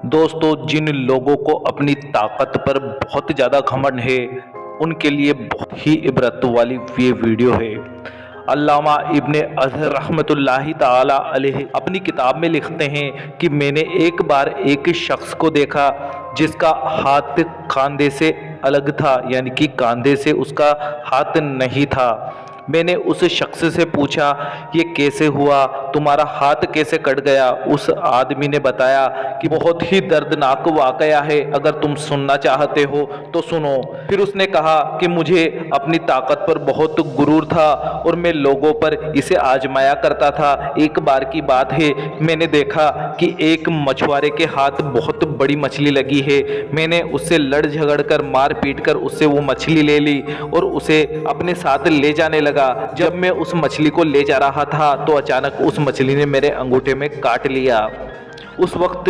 दोस्तों, जिन लोगों को अपनी ताकत पर बहुत ज़्यादा घमंड है, उनके लिए बहुत ही इबरत वाली ये वीडियो है। अल्लामा इब्ने अज़हर रहमतुल्लाहि ताला अलैहि अपनी किताब में लिखते हैं कि मैंने एक बार एक शख्स को देखा जिसका हाथ कंधे से अलग था, यानी कि कंधे से उसका हाथ नहीं था। मैंने उस शख्स से पूछा, ये कैसे हुआ, तुम्हारा हाथ कैसे कट गया? उस आदमी ने बताया कि बहुत ही दर्दनाक वाकया है, अगर तुम सुनना चाहते हो तो सुनो। फिर उसने कहा कि मुझे अपनी ताकत पर बहुत गुरूर था और मैं लोगों पर इसे आजमाया करता था। एक बार की बात है, मैंने देखा कि एक मछुआरे के हाथ बहुत बड़ी मछली लगी है। मैंने उससे लड़ झगड़ कर मार पीट कर उससे वो मछली ले ली और उसे अपने साथ ले जाने लगा। जब मैं उस मछली को ले जा रहा था तो अचानक उस मछली ने मेरे अंगूठे में काट लिया। उस वक्त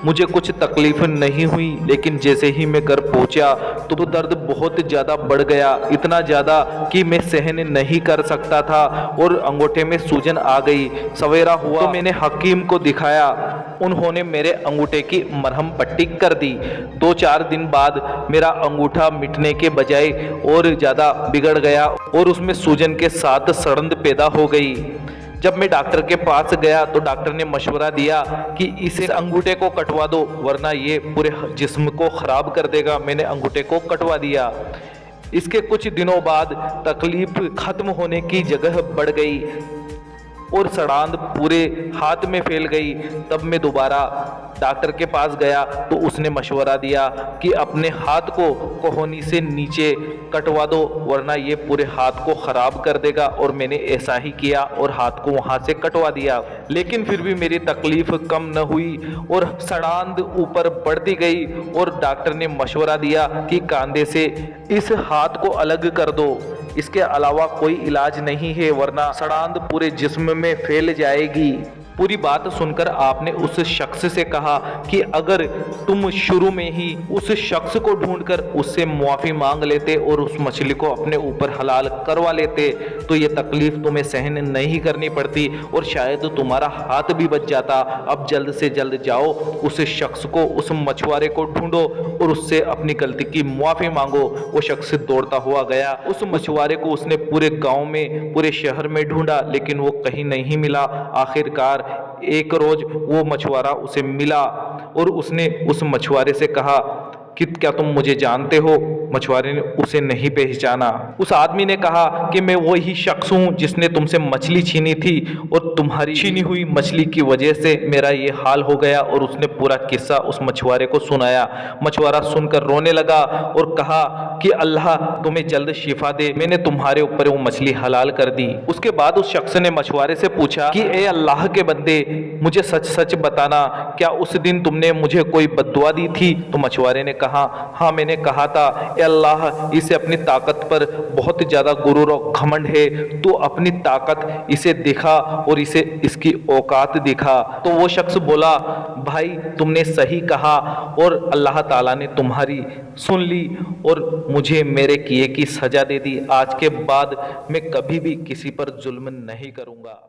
मुझे कुछ तकलीफ नहीं हुई, लेकिन जैसे ही मैं घर पहुंचा तो दर्द बहुत ज़्यादा बढ़ गया, इतना ज़्यादा कि मैं सहन नहीं कर सकता था और अंगूठे में सूजन आ गई। सवेरा हुआ तो मैंने हकीम को दिखाया, उन्होंने मेरे अंगूठे की मरहम पट्टी कर दी। 2-4 दिन बाद मेरा अंगूठा मिटने के बजाय और ज़्यादा बिगड़ गया और उसमें सूजन के साथ सड़न पैदा हो गई। जब मैं डॉक्टर के पास गया तो डॉक्टर ने मशवरा दिया कि इसे अंगूठे को कटवा दो, वरना ये पूरे जिस्म को ख़राब कर देगा। मैंने अंगूठे को कटवा दिया। इसके कुछ दिनों बाद तकलीफ ख़त्म होने की जगह बढ़ गई और सड़ांध पूरे हाथ में फैल गई। तब मैं दोबारा डॉक्टर के पास गया तो उसने मशवरा दिया कि अपने हाथ को कोहनी से नीचे कटवा दो, वरना ये पूरे हाथ को ख़राब कर देगा। और मैंने ऐसा ही किया और हाथ को वहाँ से कटवा दिया, लेकिन फिर भी मेरी तकलीफ़ कम न हुई और सड़ांध ऊपर बढ़ती गई। और डॉक्टर ने मशवरा दिया कि कंधे से इस हाथ को अलग कर दो, इसके अलावा कोई इलाज नहीं है, वरना सड़ांध पूरे जिस्म में फैल जाएगी। पूरी बात सुनकर आपने उस शख्स से कहा कि अगर तुम शुरू में ही उस शख्स को ढूंढकर उससे मुआफ़ी मांग लेते और उस मछली को अपने ऊपर हलाल करवा लेते तो ये तकलीफ़ तुम्हें सहन नहीं करनी पड़ती और शायद तुम्हारा हाथ भी बच जाता। अब जल्द से जल्द जाओ, उस शख्स को, उस मछुआरे को ढूंढो और उससे अपनी गलती की मुआफ़ी मांगो। वो शख्स दौड़ता हुआ गया। उस मछुआरे को उसने पूरे गाँव में, पूरे शहर में ढूंढा, लेकिन वो कहीं नहीं मिला। आखिरकार एक रोज वो मछुआरा उसे मिला और उसने उस मछुआरे से कहा कि क्या तुम मुझे जानते हो? मछुआरे ने उसे नहीं पहचाना। उस आदमी ने कहा कि मैं वही शख्स हूँ जिसने तुमसे मछली छीनी थी और तुम्हारी छीनी हुई मछली की वजह से मेरा ये हाल हो गया। और उसने पूरा किस्सा उस मछुआरे को सुनाया। मछुआरा सुनकर रोने लगा और कहा कि अल्लाह तुम्हें जल्द शिफा दे, मैंने तुम्हारे ऊपर वो मछली हलाल कर दी। उसके बाद उस शख्स ने मछुआरे से पूछा कि ए अल्लाह के बंदे, मुझे सच सच बताना, क्या उस दिन तुमने मुझे कोई बद्दुआ दी थी? तो मछुआरे ने कहा, हाँ मैंने कहा था, ए अल्लाह इसे अपनी ताकत पर बहुत ज़्यादा गुरूर और घमंड है, तो अपनी ताकत इसे दिखा और इसे इसकी औकात दिखा। तो वो शख्स बोला, भाई तुमने सही कहा और अल्लाह ताला ने तुम्हारी सुन ली और मुझे मेरे किए की सज़ा दे दी। आज के बाद मैं कभी भी किसी पर जुल्म नहीं करूँगा।